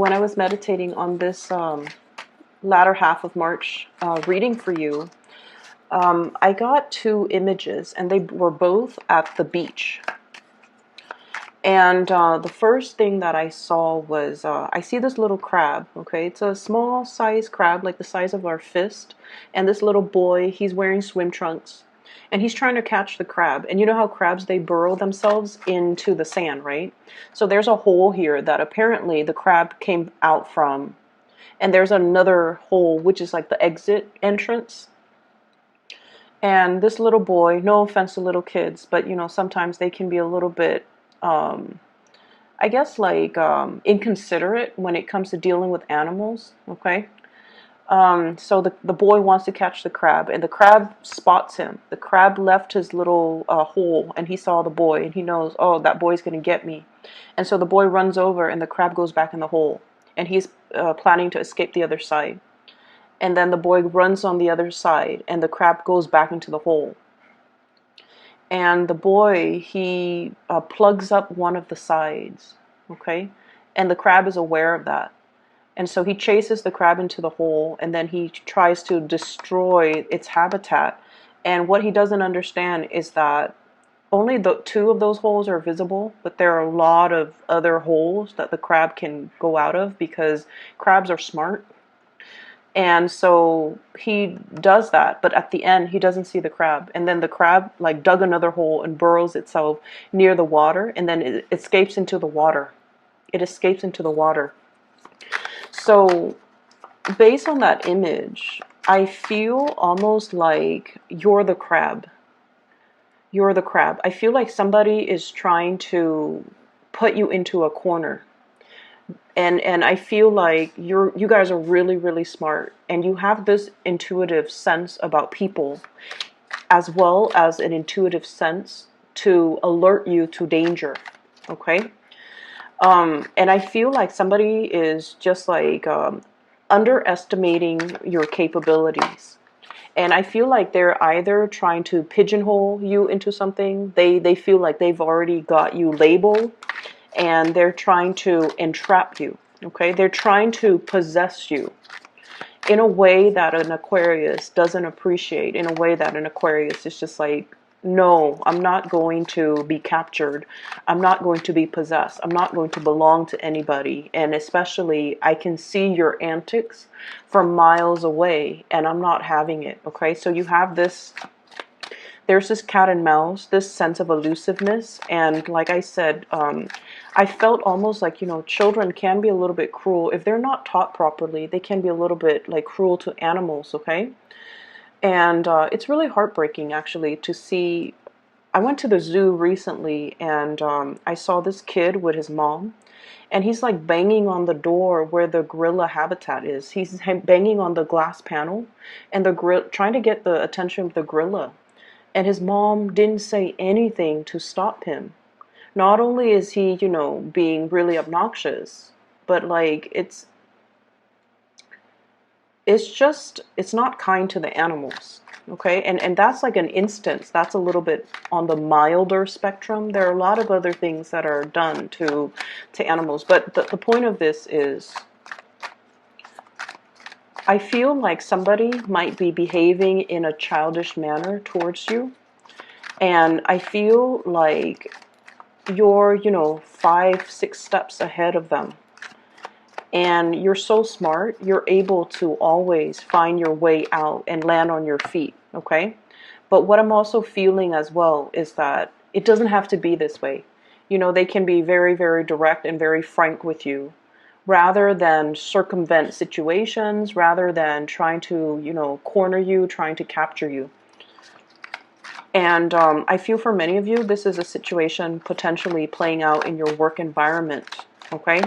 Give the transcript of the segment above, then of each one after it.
When I was meditating on this latter half of March reading for you, I got two images, and they were both at the beach. And the first thing that I saw was I see this little crab. Okay, it's a small size crab, like the size of our fist. And this little boy, he's wearing swim trunks, and he's trying to catch the crab. And you know how crabs, they burrow themselves into the sand, right? So there's a hole here that apparently the crab came out from, and there's another hole which is like the exit entrance. And this little boy, no offense to little kids, but you know, sometimes they can be a little bit I guess like inconsiderate when it comes to dealing with animals. Okay, so the boy wants to catch the crab, and the crab spots him. The crab left his little hole, and he saw the boy, and he knows, oh, that boy's gonna get me. And so the boy runs over, and the crab goes back in the hole, and he's planning to escape the other side. And then the boy runs on the other side, and the crab goes back into the hole. And the boy, he plugs up one of the sides, okay? And the crab is aware of that. And so he chases the crab into the hole, and then he tries to destroy its habitat. And what he doesn't understand is that only the two of those holes are visible, but there are a lot of other holes that the crab can go out of, because crabs are smart. And so he does that, but at the end he doesn't see the crab, and then the crab like dug another hole and burrows itself near the water, and then it escapes into the water. It escapes into the water. So based on that image, I feel almost like you're the crab. You're the crab. I feel like somebody is trying to put you into a corner. And I feel like you guys are really, really smart, and you have this intuitive sense about people, as well as an intuitive sense to alert you to danger. Okay, and I feel like somebody is just like underestimating your capabilities. And I feel like they're either trying to pigeonhole you into something. They feel like they've already got you labeled, and they're trying to entrap you. Okay, they're trying to possess you in a way that an Aquarius doesn't appreciate, in a way that an Aquarius is just like, no, I'm not going to be captured. I'm not going to be possessed. I'm not going to belong to anybody. And especially, I can see your antics from miles away, and I'm not having it. Okay, so you have this, there's this cat and mouse, this sense of elusiveness. And like I said, I felt almost like, you know, children can be a little bit cruel. If they're not taught properly, they can be a little bit like cruel to animals, okay? And it's really heartbreaking, actually, to see. I went to the zoo recently, and I saw this kid with his mom, and he's like banging on the door where the gorilla habitat is. He's banging on the glass panel, and the trying to get the attention of the gorilla. And his mom didn't say anything to stop him. Not only is he, you know, being really obnoxious, but like it's not kind to the animals. Okay, and that's like an instance. That's a little bit on the milder spectrum. There are a lot of other things that are done to animals, but the point of this is, I feel like somebody might be behaving in a childish manner towards you, and I feel like you're, you know, 5, 6 steps ahead of them. And you're so smart, you're able to always find your way out and land on your feet, okay? But what I'm also feeling as well is that it doesn't have to be this way. You know, they can be very, very direct and very frank with you, rather than circumvent situations, rather than trying to, you know, corner you, trying to capture you. And I feel for many of you, this is a situation potentially playing out in your work environment, okay?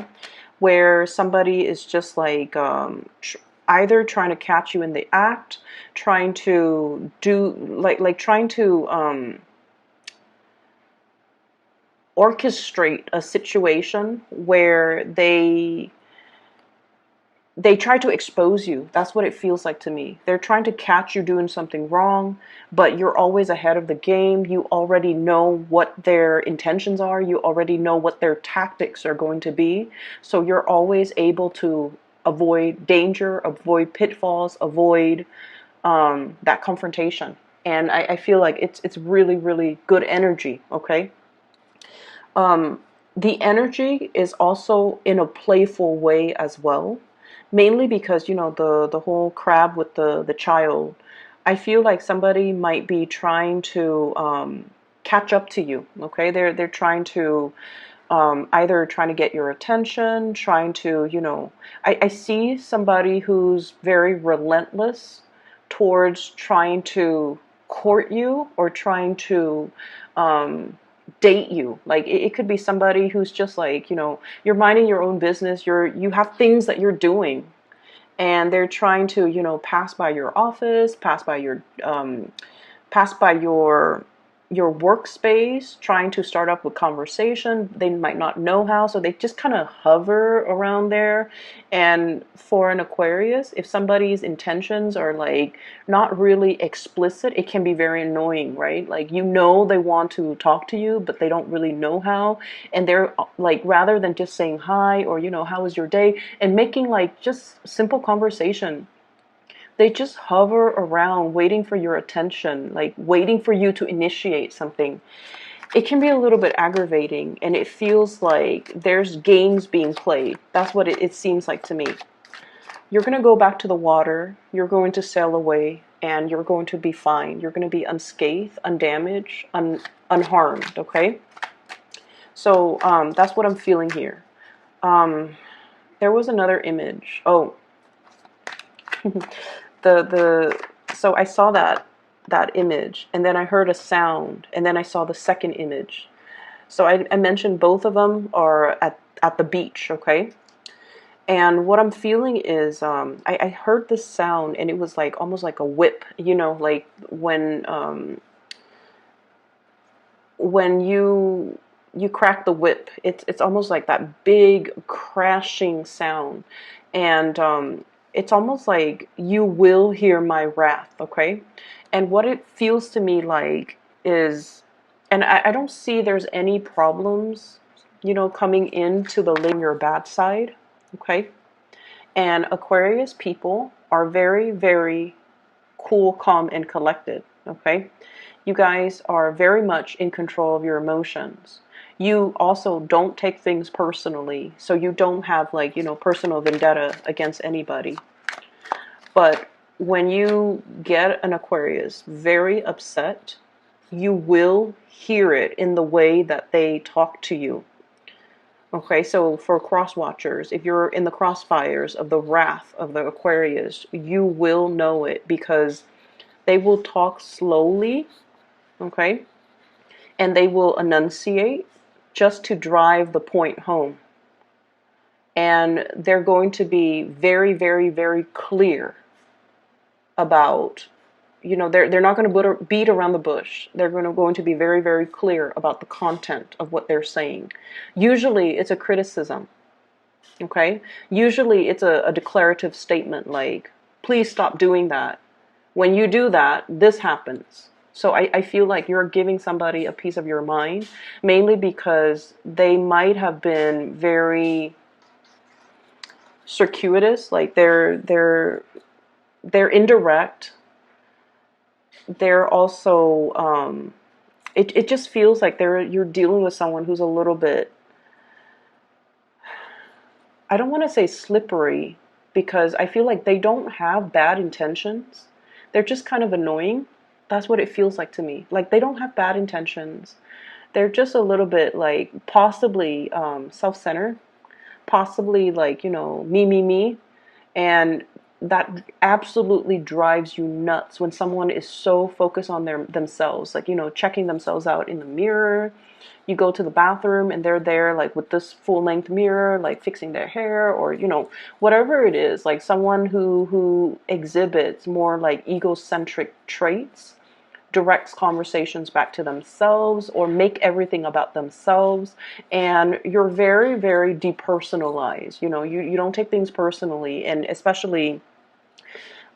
Where somebody is just like either trying to catch you in the act, trying to do, like trying to orchestrate a situation where they they try to expose you. That's what it feels like to me. They're trying to catch you doing something wrong, but you're always ahead of the game. You already know what their intentions are. You already know what their tactics are going to be. So you're always able to avoid danger, avoid pitfalls, avoid that confrontation. And I feel like it's really, really good energy, okay? The energy is also in a playful way as well, mainly because, you know, the whole crab with the child. I feel like somebody might be trying to catch up to you, okay? They're trying to either trying to get your attention, trying to, you know, I see somebody who's very relentless towards trying to court you or trying to date you. Like it could be somebody who's just like, you know, you're minding your own business, you have things that you're doing, and they're trying to, you know, pass by your office, pass by your workspace, trying to start up with conversation. They might not know how, so they just kind of hover around there. And for an Aquarius, if somebody's intentions are like not really explicit, it can be very annoying, right? Like, you know, they want to talk to you, but they don't really know how. And they're like, rather than just saying hi or, you know, how was your day, and making like just simple conversation, they just hover around waiting for your attention, like waiting for you to initiate something. It can be a little bit aggravating, and it feels like there's games being played. That's what it seems like to me. You're going to go back to the water, you're going to sail away, and you're going to be fine. You're going to be unscathed, undamaged, unharmed, okay? So that's what I'm feeling here. There was another image. Oh, so I saw that image, and then I heard a sound, and then I saw the second image. So I mentioned both of them are at the beach, okay? And what I'm feeling is I heard this sound, and it was like almost like a whip, you know, like when you crack the whip, it's almost like that big crashing sound. And it's almost like you will hear my wrath, okay? And what it feels to me like is, and I don't see there's any problems, you know, coming into the living your bad side, okay? And Aquarius people are very, very cool, calm, and collected, okay? You guys are very much in control of your emotions. You also don't take things personally, so you don't have, like, you know, personal vendetta against anybody. But when you get an Aquarius very upset, you will hear it in the way that they talk to you. Okay, so for cross watchers, if you're in the crossfires of the wrath of the Aquarius, you will know it, because they will talk slowly, okay? And they will enunciate just to drive the point home. And they're going to be very, very, very clear about, you know, they're not going to beat around the bush. They're going to be very, very clear about the content of what they're saying. Usually it's a criticism, okay? Usually it's a declarative statement like, please stop doing that. When you do that, this happens. So I feel like you're giving somebody a piece of your mind, mainly because they might have been very circuitous, like they're indirect. They're also it just feels like you're dealing with someone who's a little bit, I don't want to say slippery, because I feel like they don't have bad intentions. They're just kind of annoying. That's what it feels like to me. Like, they don't have bad intentions. They're just a little bit, like, possibly self-centered, possibly, like, you know, me. And that absolutely drives you nuts when someone is so focused on themselves, like, you know, checking themselves out in the mirror. You go to the bathroom and they're there, like, with this full-length mirror, like fixing their hair, or, you know, whatever it is, like someone who exhibits more like egocentric traits. directs conversations back to themselves or make everything about themselves. And you're very, very depersonalized. You know, you don't take things personally. And especially,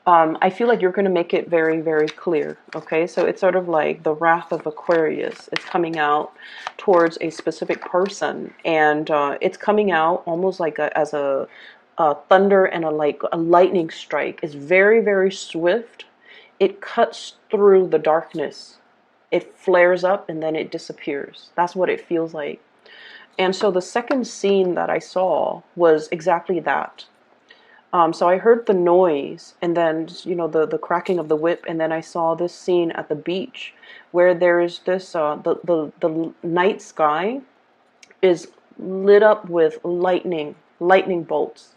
I feel like you're going to make it very, very clear. Okay, so it's sort of like the wrath of Aquarius. It's coming out towards a specific person, and it's coming out almost like as a thunder and a lightning strike. It's very, very swift. It cuts through the darkness. It flares up and then it disappears. That's what it feels like. And so the second scene that I saw was exactly that. So I heard the noise and then, you know, the cracking of the whip, and then I saw this scene at the beach where there's this, the night sky is lit up with lightning bolts,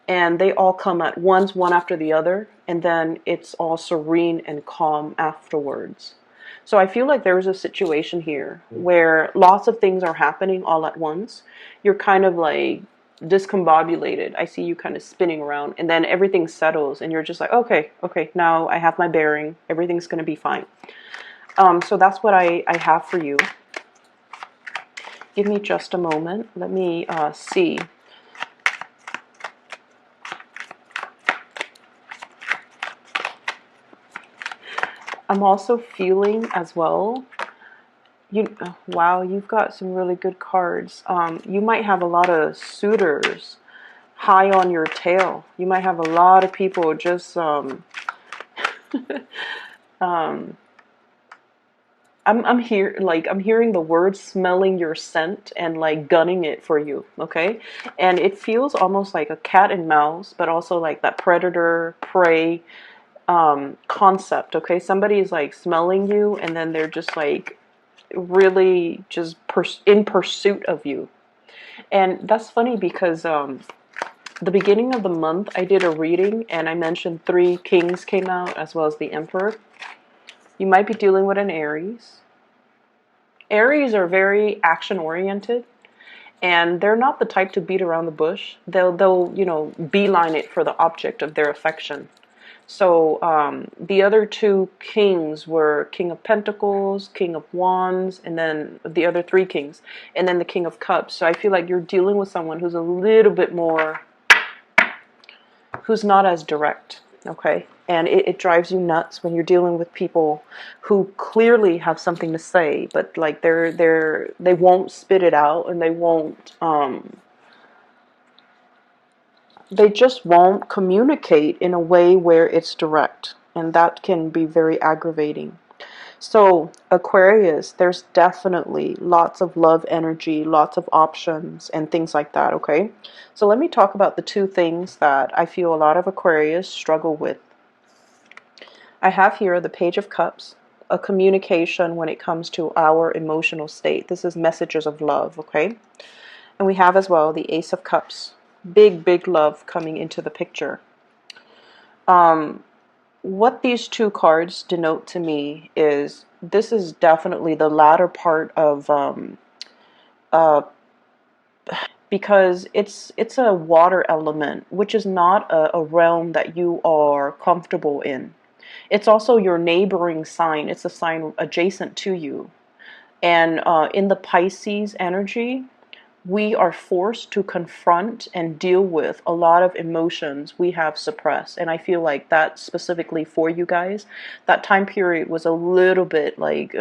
and they all come at once, one after the other, and then it's all serene and calm afterwards. So I feel like there's a situation here where lots of things are happening all at once. You're kind of like discombobulated. I see you kind of spinning around, and then everything settles and you're just like, okay, now I have my bearing. Everything's going to be fine. So that's what I have for you. Give me just a moment. Let me see. I'm also feeling as well, wow, you've got some really good cards. You might have a lot of suitors high on your tail. You might have a lot of people just I'm here, like, I'm hearing the word smelling your scent and like gunning it for you, okay? And it feels almost like a cat and mouse, but also like that predator prey concept, okay? Somebody is like smelling you and then they're just like really just in pursuit of you. And that's funny because the beginning of the month I did a reading and I mentioned 3 kings came out as well as the emperor. You might be dealing with an Aries. Aries are very action oriented, and they're not the type to beat around the bush. They'll you know, beeline it for the object of their affection. So the other 2 kings were King of Pentacles, King of Wands, and then the other 3 kings, and then the King of Cups. So I feel like you're dealing with someone who's a little bit more, who's not as direct, okay? And it drives you nuts when you're dealing with people who clearly have something to say, but like they won't spit it out, and they just won't communicate in a way where it's direct, and that can be very aggravating. So Aquarius, there's definitely lots of love energy, lots of options and things like that, okay? So let me talk about the 2 things that I feel a lot of Aquarius struggle with. I have here the Page of Cups, a communication when it comes to our emotional state. This is messages of love, okay? And we have as well the Ace of Cups, big love coming into the picture. What these 2 cards denote to me is this is definitely the latter part of because it's a water element, which is not a realm that you are comfortable in. It's also your neighboring sign. It's a sign adjacent to you. And in the Pisces energy, we are forced to confront and deal with a lot of emotions we have suppressed. And I feel like that specifically for you guys, that time period was a little bit like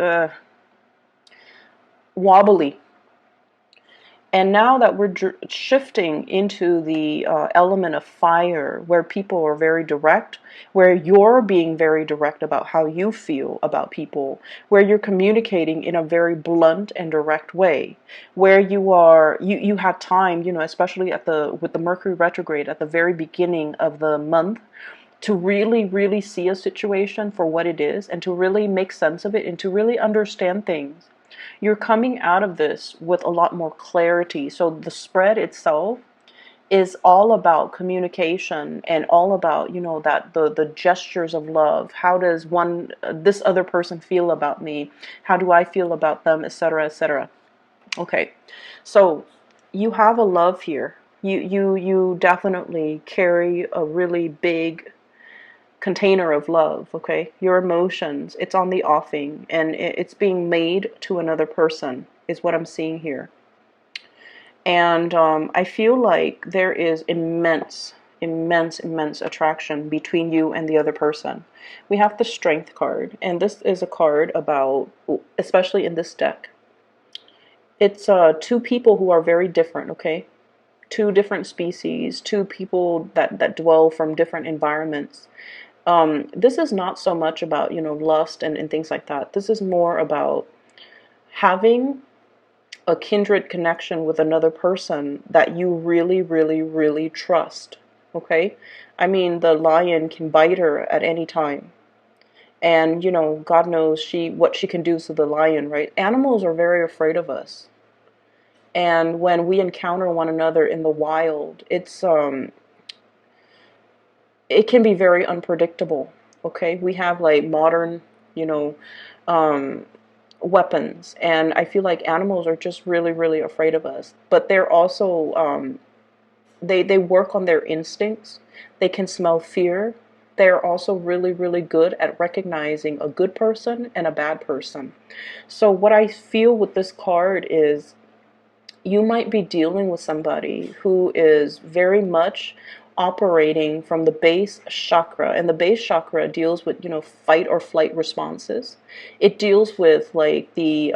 wobbly. And now that we're shifting into the element of fire, where people are very direct, where you're being very direct about how you feel about people, where you're communicating in a very blunt and direct way, where you had time, you know, especially with the Mercury retrograde at the very beginning of the month, to really see a situation for what it is and to really make sense of it and to really understand things. You're coming out of this with a lot more clarity. So the spread itself is all about communication and all about, you know, that the gestures of love. How does this other person feel about me? How do I feel about them, etc., etc. Okay, so you have a love here. You definitely carry a really big container of love, okay? Your emotions, it's on the offing, and it's being made to another person, is what I'm seeing here. And I feel like there is immense, immense, immense attraction between you and the other person. We have the Strength card, and this is a card about, especially in this deck, it's two people who are very different, okay? Two different species, two people that dwell from different environments. This is not so much about, you know, lust and things like that. This is more about having a kindred connection with another person that you really, really, really trust. Okay? I mean, the lion can bite her at any time. And, you know, God knows what she can do to the lion, right? Animals are very afraid of us. And when we encounter one another in the wild, it can be very unpredictable. Okay? We have like modern, you know, weapons, and I feel like animals are just really, really afraid of us. But they're also they work on their instincts. They can smell fear. They're also really, really good at recognizing a good person and a bad person. So what I feel with this card is you might be dealing with somebody who is very much operating from the base chakra, and the base chakra deals with, you know, fight or flight responses. It deals with like the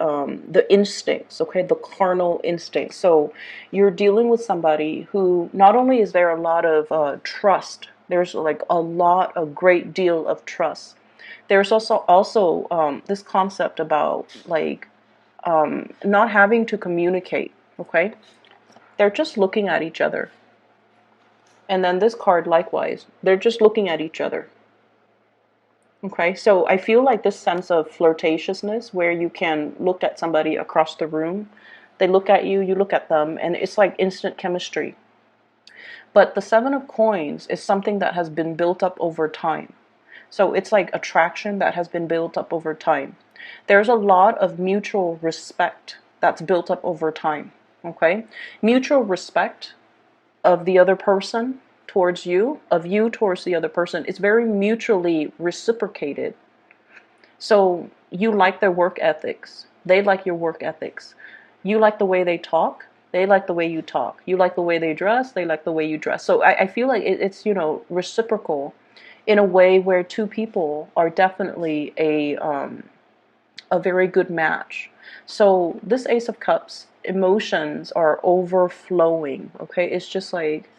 instincts, okay, the carnal instincts. So you're dealing with somebody who, not only is there a lot of trust, there's like a great deal of trust. There's also this concept about like not having to communicate. Okay, they're just looking at each other. And then this card, likewise, they're just looking at each other. Okay, so I feel like this sense of flirtatiousness where you can look at somebody across the room, they look at you, you look at them, and it's like instant chemistry. But the Seven of Coins is something that has been built up over time. So it's like attraction that has been built up over time. There's a lot of mutual respect that's built up over time. Okay, mutual respect of the other person towards you, of you towards the other person. It's very mutually reciprocated. So you like their work ethics. They like your work ethics. You like the way they talk. They like the way you talk. You like the way they dress. They like the way you dress. So I feel like it's, you know, reciprocal in a way where two people are definitely a very good match. So this Ace of Cups, emotions are overflowing. Okay, it's just like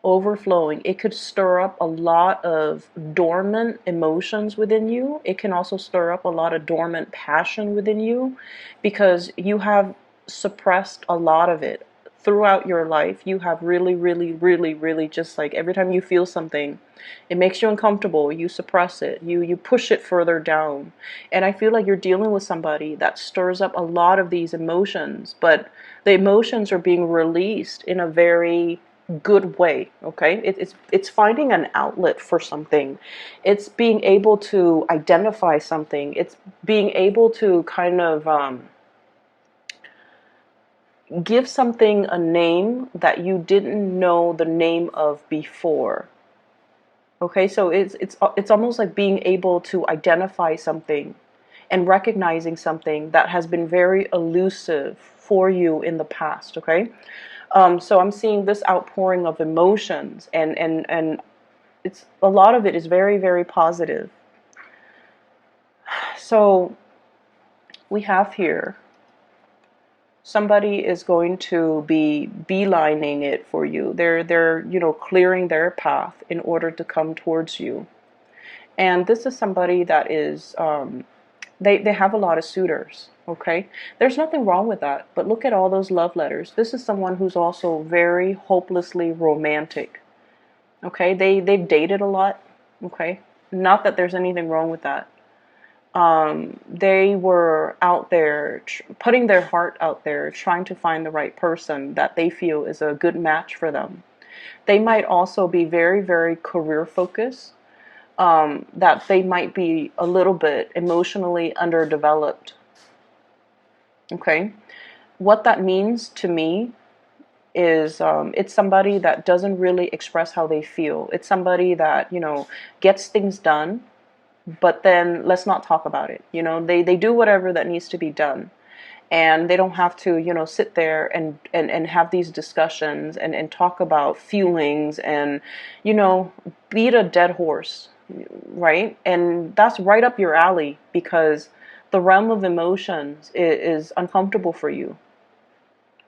overflowing. It could stir up a lot of dormant emotions within you. It can also stir up a lot of dormant passion within you, because you have suppressed a lot of it throughout your life. You have really, really, really, really, just like every time you feel something, it makes you uncomfortable, you suppress it, you push it further down. And I feel like you're dealing with somebody that stirs up a lot of these emotions, but the emotions are being released in a very good way. Okay, it's finding an outlet for something. It's being able to identify something. It's being able to kind of give something a name that you didn't know the name of before. Okay, so it's almost like being able to identify something and recognizing something that has been very elusive for you in the past. Okay, so I'm seeing this outpouring of emotions, and it's a lot of it is very, very positive. So we have here somebody is going to be beelining it for you. They're you know, clearing their path in order to come towards you. And this is somebody that is they have a lot of suitors. Okay, there's nothing wrong with that, but look at all those love letters. This is someone who's also very hopelessly romantic. Okay, they've dated a lot. Okay, not that there's anything wrong with that. They were out there putting their heart out there, trying to find the right person that they feel is a good match for them. They might also be very, very career focused, that they might be a little bit emotionally underdeveloped. Okay, what that means to me is it's somebody that doesn't really express how they feel. It's somebody that, gets things done, but then let's not talk about it. They do whatever that needs to be done. And they don't have to, sit there and have these discussions and talk about feelings and, beat a dead horse, right? And that's right up your alley, because the realm of emotions is uncomfortable for you.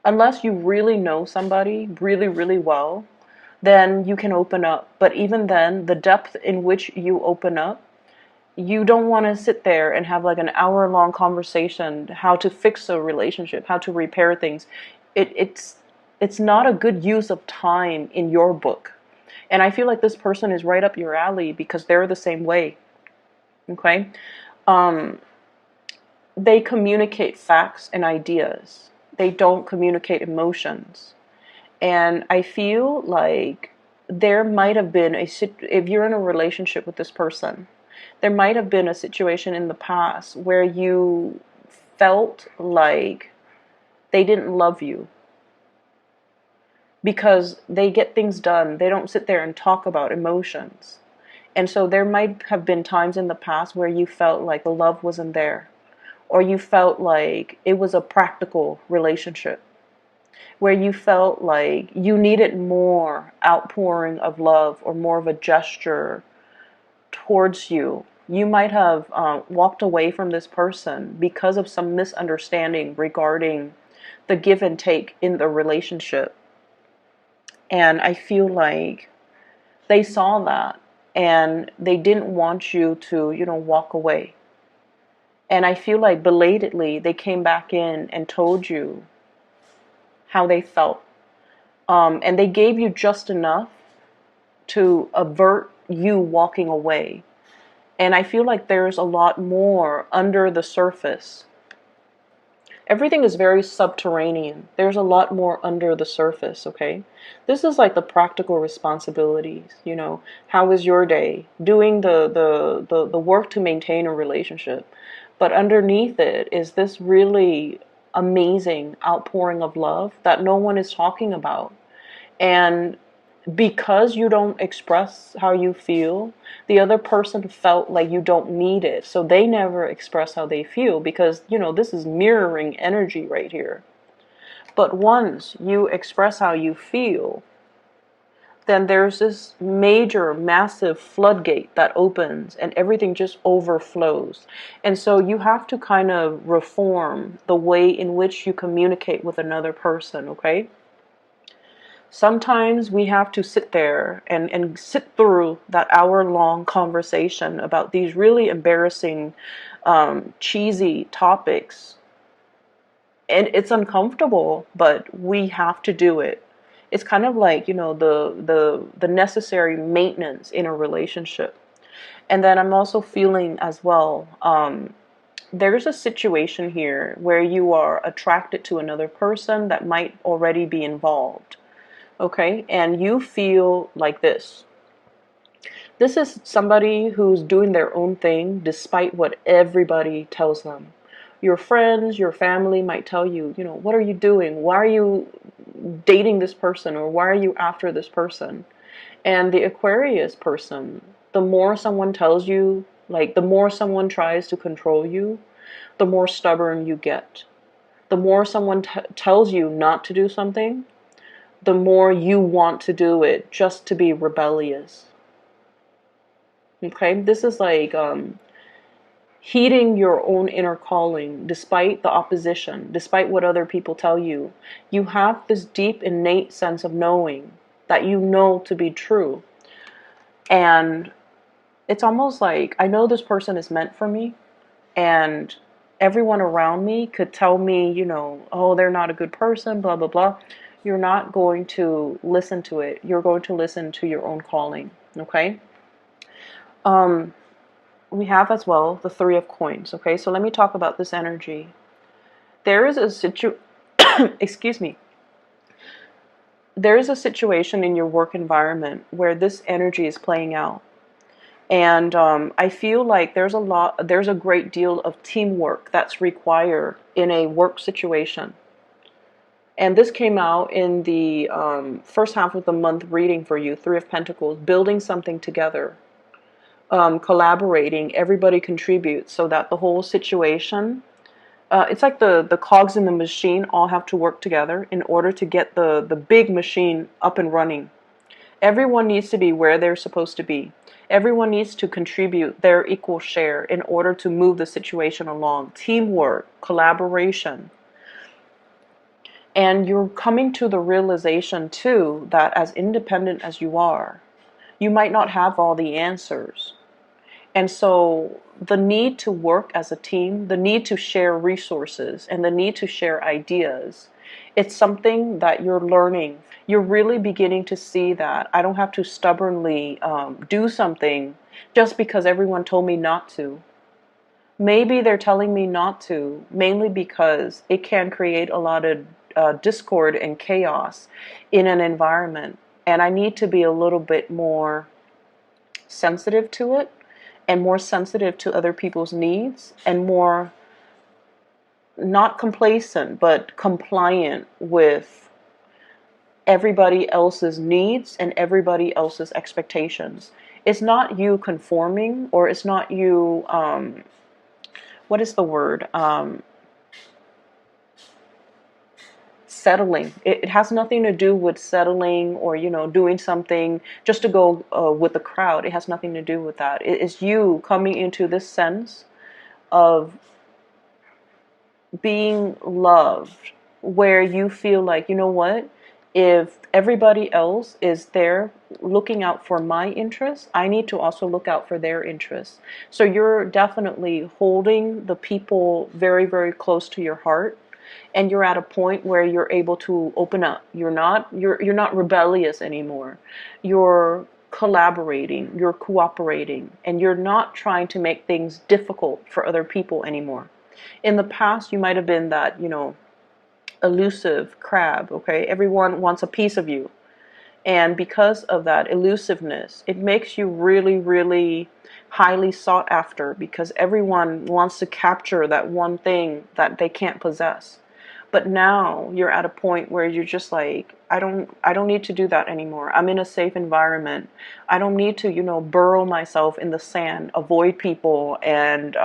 Unless you really know somebody really, really well, then you can open up. But even then, the depth in which you open up, you don't want to sit there and have like an hour-long conversation how to fix a relationship, how to repair things. It's not a good use of time in your book. And I feel like this person is right up your alley because they're the same way. Okay? They communicate facts and ideas. They don't communicate emotions. And I feel like there might have been if you're in a relationship with this person, there might have been a situation in the past where you felt like they didn't love you because they get things done. They don't sit there and talk about emotions. And so there might have been times in the past where you felt like the love wasn't there, or you felt like it was a practical relationship, where you felt like you needed more outpouring of love or more of a gesture towards you. You might have walked away from this person because of some misunderstanding regarding the give and take in the relationship. And I feel like they saw that and they didn't want you to, walk away. And I feel like belatedly they came back in and told you how they felt. And they gave you just enough to avert you walking away. And I feel like there's a lot more under the surface. Everything is very subterranean. There's a lot more under the surface, okay? This is like the practical responsibilities, How is your day? Doing the work to maintain a relationship. But underneath it is this really amazing outpouring of love that no one is talking about. And because you don't express how you feel, the other person felt like you don't need it. So they never express how they feel because, this is mirroring energy right here. But once you express how you feel, then there's this major, massive floodgate that opens and everything just overflows. And so you have to kind of reform the way in which you communicate with another person, okay? Sometimes we have to sit there and sit through that hour-long conversation about these really embarrassing, cheesy topics. And it's uncomfortable, but we have to do it. It's kind of like, the necessary maintenance in a relationship. And then I'm also feeling as well, there's a situation here where you are attracted to another person that might already be involved. Okay, and you feel like this. This is somebody who's doing their own thing despite what everybody tells them. Your friends, your family might tell you, what are you doing? Why are you dating this person? Or why are you after this person? And the Aquarius person, the more someone tells you, like the more someone tries to control you, the more stubborn you get. The more someone tells you not to do something, the more you want to do it just to be rebellious. Okay, this is like heeding your own inner calling despite the opposition, despite what other people tell you. You have this deep innate sense of knowing that you know to be true. And it's almost like I know this person is meant for me, and everyone around me could tell me, oh, they're not a good person, blah, blah, blah. You're not going to listen to it. You're going to listen to your own calling, okay? We have as well the Three of Coins, okay? So let me talk about this energy. There is a excuse me. There is a situation in your work environment where this energy is playing out. And I feel like there's a great deal of teamwork that's required in a work situation. And this came out in the first half of the month reading for you, Three of Pentacles, building something together, collaborating, everybody contributes so that the whole situation, it's like the cogs in the machine all have to work together in order to get the big machine up and running. Everyone needs to be where they're supposed to be. Everyone needs to contribute their equal share in order to move the situation along. Teamwork, collaboration. And you're coming to the realization, too, that as independent as you are, you might not have all the answers. And so the need to work as a team, the need to share resources, and the need to share ideas, it's something that you're learning. You're really beginning to see that I don't have to stubbornly do something just because everyone told me not to. Maybe they're telling me not to, mainly because it can create a lot of discord and chaos in an environment. And I need to be a little bit more sensitive to it, and more sensitive to other people's needs, and more not complacent, but compliant with everybody else's needs and everybody else's expectations. It's not you conforming, or it's not you, what is the word? Settling. It has nothing to do with settling or, doing something just to go with the crowd. It has nothing to do with that. It is you coming into this sense of being loved, where you feel like, you know what? If everybody else is there looking out for my interests, I need to also look out for their interests. So you're definitely holding the people very, very close to your heart. And you're at a point where you're able to open up. You're not rebellious anymore. You're collaborating, you're cooperating, and you're not trying to make things difficult for other people anymore. In the past, you might have been that, elusive crab, okay? Everyone wants a piece of you. And because of that elusiveness, it makes you really, really highly sought after, because everyone wants to capture that one thing that they can't possess. But now you're at a point where you're just like, I don't need to do that anymore. I'm in a safe environment. I don't need to, burrow myself in the sand, avoid people, and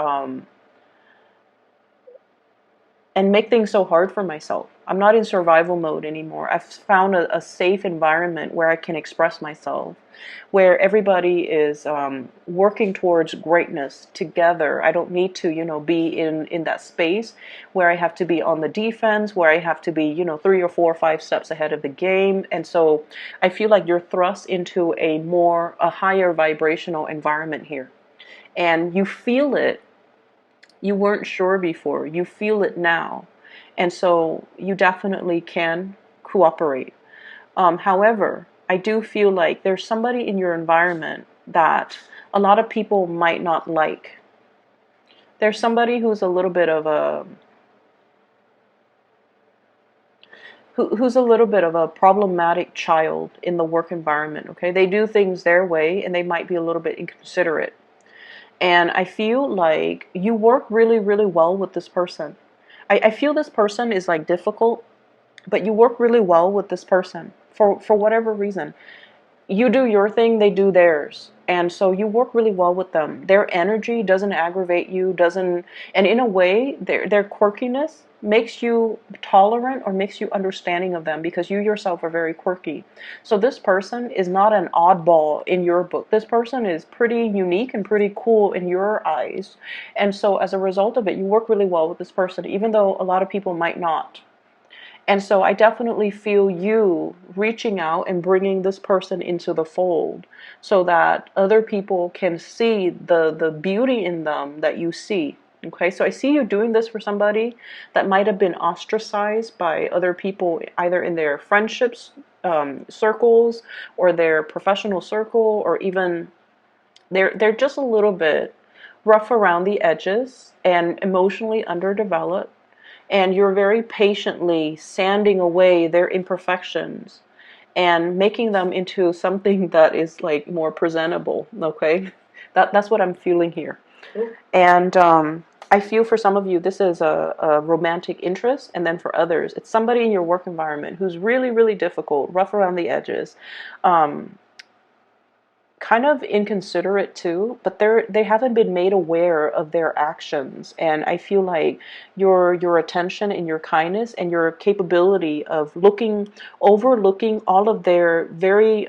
make things so hard for myself. I'm not in survival mode anymore. I've found a safe environment where I can express myself, where everybody is working towards greatness together. I don't need to, be in that space where I have to be on the defense, where I have to be, 3 or 4 or 5 steps ahead of the game. And so I feel like you're thrust into a higher vibrational environment here. And you feel it. You weren't sure before. You feel it now. And so you definitely can cooperate. However, I do feel like there's somebody in your environment that a lot of people might not like. There's somebody who's a little bit of a problematic child in the work environment, okay? They do things their way, and they might be a little bit inconsiderate. And I feel like you work really, really well with this person. I feel this person is like difficult, but you work really well with this person for whatever reason. You do your thing, they do theirs. And so you work really well with them. Their energy doesn't aggravate you, and in a way, their quirkiness makes you tolerant or makes you understanding of them, because you yourself are very quirky. So this person is not an oddball in your book. This person is pretty unique and pretty cool in your eyes. And so as a result of it, you work really well with this person, even though a lot of people might not. And so I definitely feel you reaching out and bringing this person into the fold so that other people can see the beauty in them that you see. Okay, so I see you doing this for somebody that might have been ostracized by other people, either in their friendships circles or their professional circle, or even they're just a little bit rough around the edges and emotionally underdeveloped. And you're very patiently sanding away their imperfections and making them into something that is more presentable, okay? That's what I'm feeling here. And I feel for some of you, this is a romantic interest, and then for others, it's somebody in your work environment who's really, really difficult, rough around the edges, kind of inconsiderate too, but they haven't been made aware of their actions. And I feel like your attention and your kindness and your capability of overlooking all of their very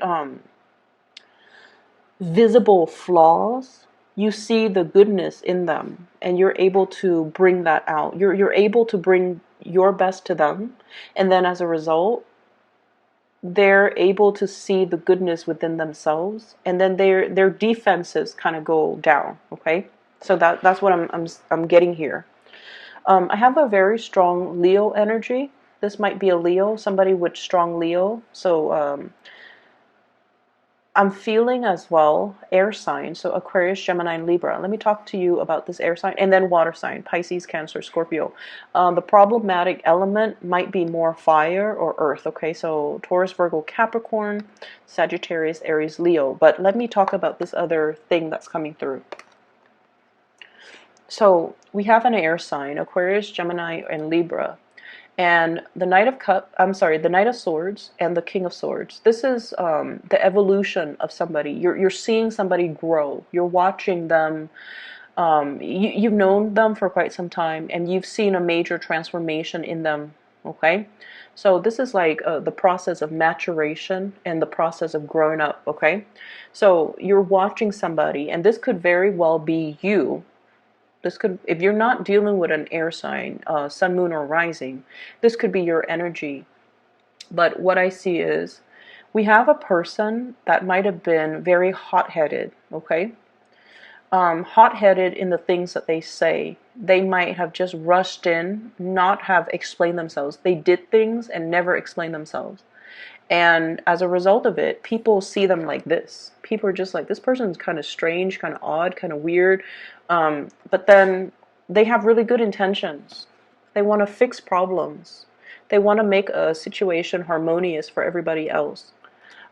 visible flaws, you see the goodness in them, and you're able to bring that out. You're able to bring your best to them, and then as a result, they're able to see the goodness within themselves, and then their defenses kind of go down. Okay, so that's what I'm getting here. I have a very strong Leo energy. This might be a Leo, somebody with strong Leo. So I'm feeling as well air sign, so Aquarius, Gemini, and Libra. Let me talk to you about this air sign, and then water sign, Pisces, Cancer, Scorpio. The problematic element might be more fire or earth, okay? So Taurus, Virgo, Capricorn, Sagittarius, Aries, Leo. But let me talk about this other thing that's coming through. So we have an air sign, Aquarius, Gemini, and Libra. And the the Knight of Swords and the King of Swords. This is the evolution of somebody. You're seeing somebody grow. You're watching them. You've known them for quite some time, and you've seen a major transformation in them. Okay, so this is like the process of maturation and the process of growing up. Okay, so you're watching somebody, and this could very well be you. This could, if you're not dealing with an air sign, sun, moon, or rising, this could be your energy. But what I see is we have a person that might have been very hot-headed, okay? Hot-headed in the things that they say. They might have just rushed in, not have explained themselves. They did things and never explained themselves. And as a result of it, people see them like this. People are just like, this person's kind of strange, kind of odd, kind of weird. But then they have really good intentions. They want to fix problems. They want to make a situation harmonious for everybody else.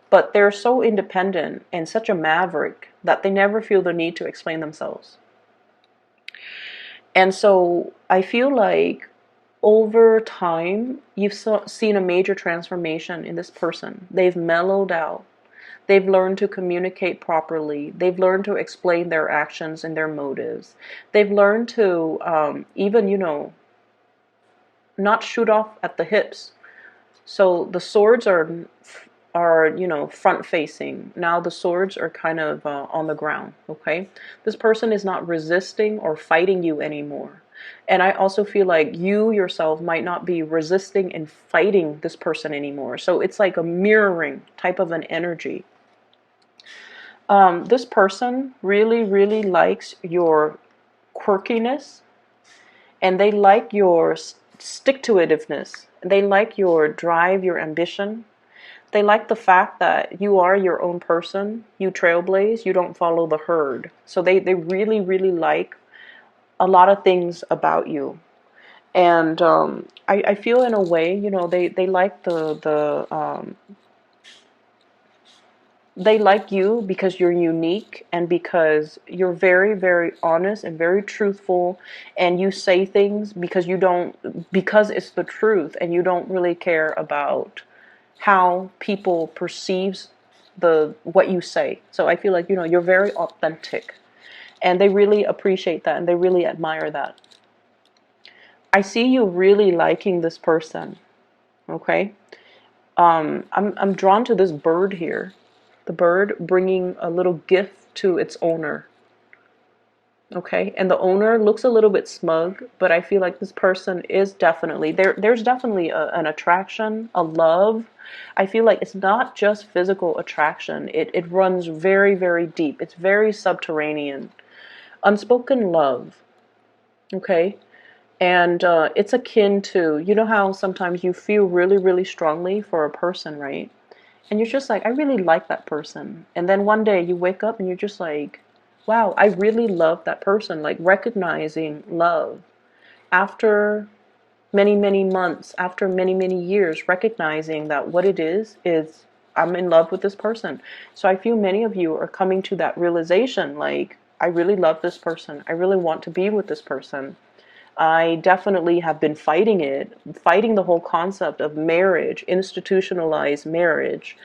But they're so independent and such a maverick that they never feel the need to explain themselves. And so I feel like over time, you've seen a major transformation in this person. They've mellowed out. They've learned to communicate properly. They've learned to explain their actions and their motives. They've learned to even, not shoot off at the hips. So the swords are front facing. Now the swords are kind of on the ground, okay? This person is not resisting or fighting you anymore. And I also feel like you yourself might not be resisting and fighting this person anymore. So it's like a mirroring type of an energy. This person really, really likes your quirkiness, and they like your stick-to-itiveness. They like your drive, your ambition. They like the fact that you are your own person. You trailblaze. You don't follow the herd. So they really, really like a lot of things about you. And I feel in a way, they like they like you because you're unique, and because you're very, very honest and very truthful, and you say things because it's the truth, and you don't really care about how people perceives what you say. So I feel like, you're very authentic, and they really appreciate that, and they really admire that. I see you really liking this person, okay? I'm drawn to this bird here. The bird bringing a little gift to its owner. Okay, and the owner looks a little bit smug, but I feel like this person is definitely, there's definitely an attraction, a love. I feel like it's not just physical attraction. It runs very, very deep. It's very subterranean. Unspoken love. Okay, and it's akin to, how sometimes you feel really, really strongly for a person, right? And you're just like, I really like that person. And then one day you wake up and you're just like, wow, I really love that person. Like recognizing love. After many, many months, after many, many years, recognizing that what it is I'm in love with this person. So I feel many of you are coming to that realization, like, I really love this person. I really want to be with this person. I definitely have been fighting it, fighting the whole concept of marriage, institutionalized marriage,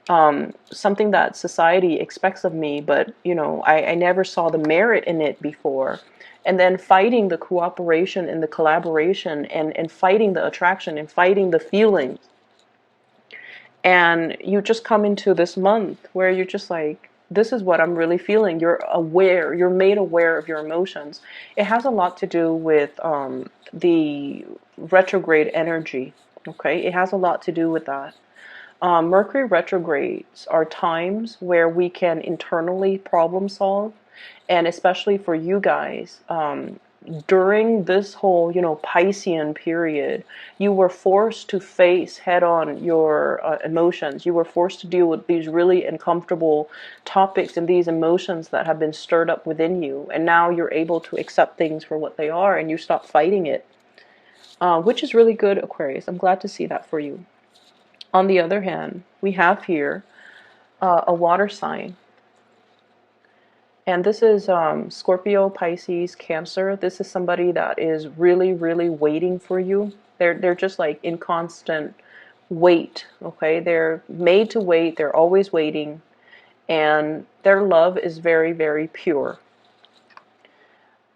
something that society expects of me, but you know, I never saw the merit in it before. And then fighting the cooperation and the collaboration, and fighting the attraction and fighting the feelings. And you just come into this month where you're just like, this is what I'm really feeling. You're aware, you're made aware of your emotions. It has a lot to do with the retrograde energy. Okay, it has a lot to do with that. Mercury retrogrades are times where we can internally problem solve, and especially for you guys, during this whole, you know, Piscean period, you were forced to face head on your emotions. You were forced to deal with these really uncomfortable topics and these emotions that have been stirred up within you, and now you're able to accept things for what they are, and you stop fighting it, which is really good, Aquarius. I'm glad to see that for you. On the other hand, we have here a water sign. And this is Scorpio, Pisces, Cancer. This is somebody that is really, really waiting for you. They're just like in constant wait, okay? They're made to wait. They're always waiting. And their love is very, very pure.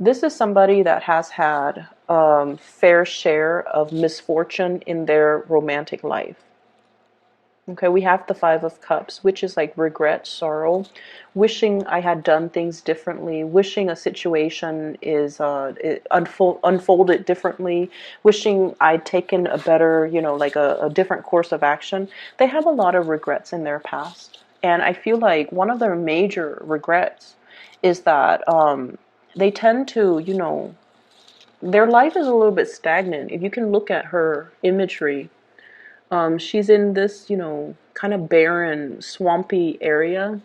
This is somebody that has had fair share of misfortune in their romantic life. Okay, we have the Five of Cups, which is like regret, sorrow, wishing I had done things differently, wishing a situation is unfolded differently, wishing I'd taken a better, you know, like a different course of action. They have a lot of regrets in their past. And I feel like one of their major regrets is that they tend to, you know, their life is a little bit stagnant. If you can look at her imagery, she's in this, you know, kind of barren, swampy area.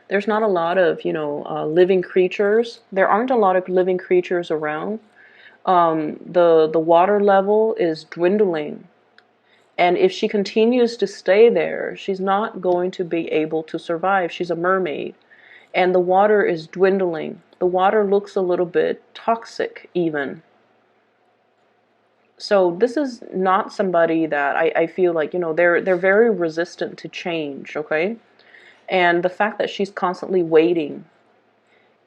There's not a lot of, you know, living creatures. There aren't a lot of living creatures around. The water level is dwindling. And if she continues to stay there, she's not going to be able to survive. She's a mermaid. And the water is dwindling. The water looks a little bit toxic even. So this is not somebody that I feel like, you know, they're very resistant to change, okay? And the fact that she's constantly waiting,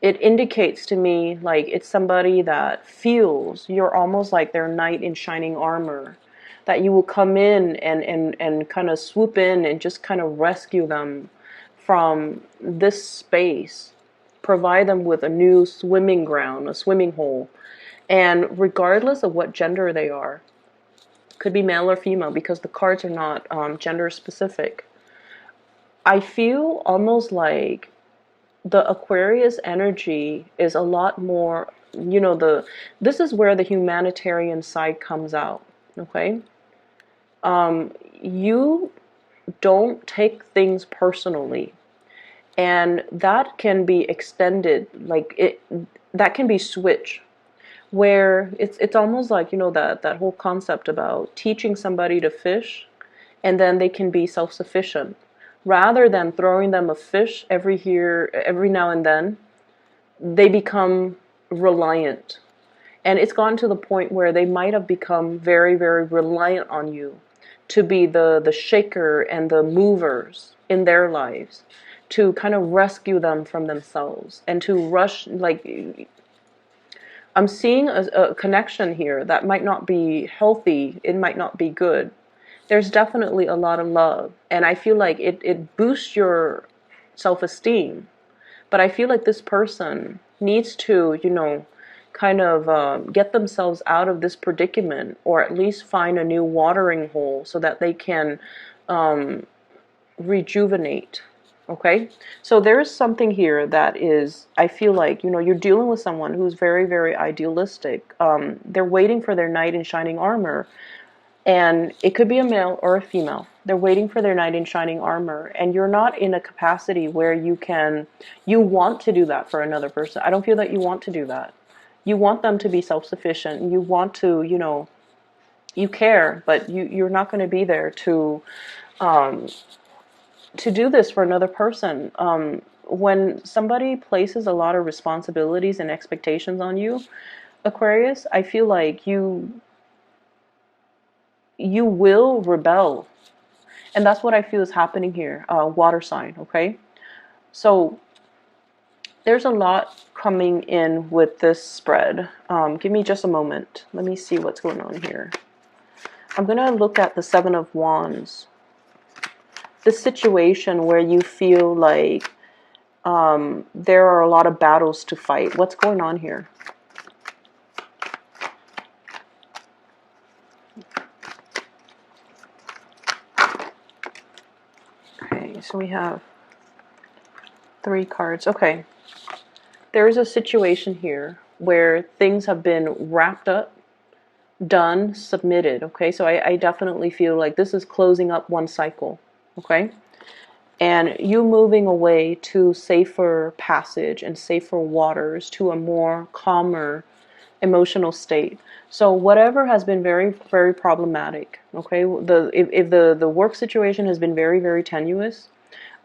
it indicates to me like it's somebody that feels you're almost like their knight in shining armor, that you will come in and kind of swoop in and just kind of rescue them from this space, provide them with a new swimming ground, a swimming hole. And regardless of what gender they are, could be male or female because the cards are not gender specific, I feel almost like the Aquarius energy is a lot more, you know, this is where the humanitarian side comes out, okay? You don't take things personally, and that can be extended, like that can be switched, where it's almost like, you know, that whole concept about teaching somebody to fish and then they can be self-sufficient, rather than throwing them a fish every now and then. They become reliant, and it's gone to the point where they might have become very, very reliant on you to be the shaker and the movers in their lives, to kind of rescue them from themselves and to rush, like, I'm seeing a connection here that might not be healthy. It might not be good. There's definitely a lot of love. And I feel like it boosts your self-esteem. But I feel like this person needs to, you know, kind of get themselves out of this predicament, or at least find a new watering hole so that they can rejuvenate. Okay, so there's something here that is, I feel like, you know, you're dealing with someone who's very, very idealistic. They're waiting for their knight in shining armor, and it could be a male or a female. They're waiting for their knight in shining armor, and you're not in a capacity where you want to do that for another person. I don't feel that you want to do that. You want them to be self-sufficient. You want to, you know, you care, but you're not going to be there to do this for another person. when somebody places a lot of responsibilities and expectations on you, Aquarius, I feel like you will rebel. And that's what I feel is happening here. Water sign, okay? So there's a lot coming in with this spread. Give me just a moment. Let me see what's going on here. I'm going to look at the Seven of Wands. This situation where you feel like there are a lot of battles to fight. What's going on here? Okay, so we have 3 cards. Okay. There's a situation here where things have been wrapped up, done, submitted. Okay, so I definitely feel like this is closing up one cycle. Okay, and you moving away to safer passage and safer waters, to a more calmer emotional state. So whatever has been very, very problematic, okay, if the work situation has been very, very tenuous,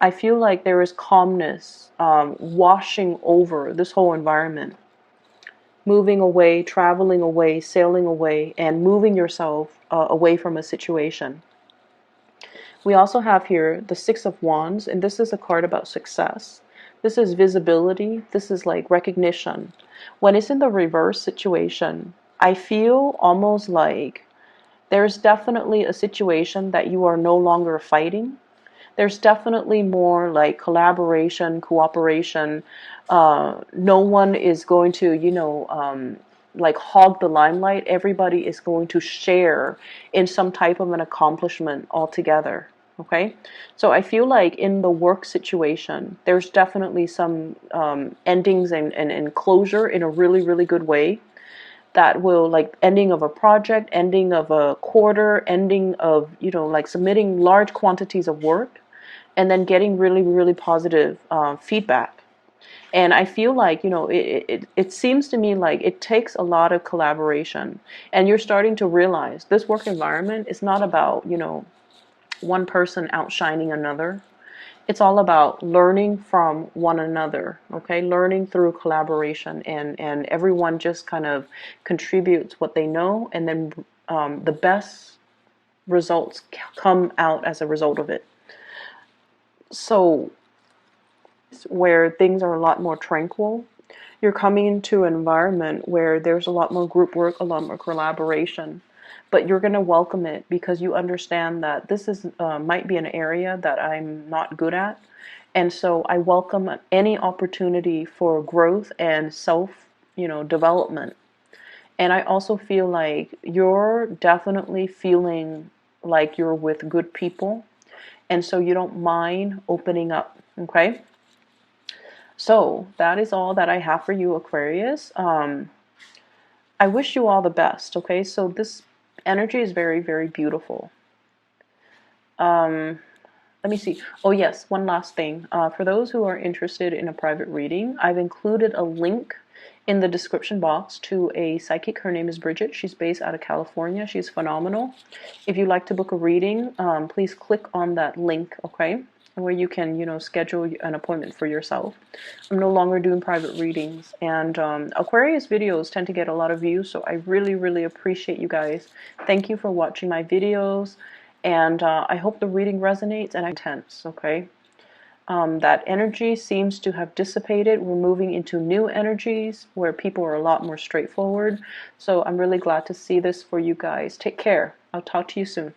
I feel like there is calmness washing over this whole environment. Moving away, traveling away, sailing away, and moving yourself away from a situation. We also have here the Six of Wands, and this is a card about success. This is visibility. This is like recognition. When it's in the reverse situation, I feel almost like there's definitely a situation that you are no longer fighting. There's definitely more like collaboration, cooperation. No one is going to, like hog the limelight. Everybody is going to share in some type of an accomplishment altogether. Okay, so I feel like in the work situation, there's definitely some endings and closure in a really, really good way. That will, like, ending of a project, ending of a quarter, ending of, like submitting large quantities of work, and then getting really, really positive feedback. And I feel like, it seems to me like it takes a lot of collaboration. And you're starting to realize this work environment is not about, one person outshining another. It's all about learning from one another, okay? Learning through collaboration, and everyone just kind of contributes what they know, and then the best results come out as a result of it. So where things are a lot more tranquil, you're coming into an environment where there's a lot more group work, a lot more collaboration. But you're going to welcome it because you understand that this is might be an area that I'm not good at. And so I welcome any opportunity for growth and self, development. And I also feel like you're definitely feeling like you're with good people. And so you don't mind opening up, okay? So that is all that I have for you, Aquarius. I wish you all the best, okay? So this energy is very, very beautiful. Let me see. Oh yes, one last thing. For those who are interested in a private reading, I've included a link in the description box to a psychic. Her name is Bridget. She's based out of California. She's phenomenal. If you'd like to book a reading, please click on that link, okay? Where you can, schedule an appointment for yourself. I'm no longer doing private readings, and Aquarius videos tend to get a lot of views, so I really, really appreciate you guys. Thank you for watching my videos, and I hope the reading resonates and intense, okay? That energy seems to have dissipated. We're moving into new energies where people are a lot more straightforward, so I'm really glad to see this for you guys. Take care. I'll talk to you soon.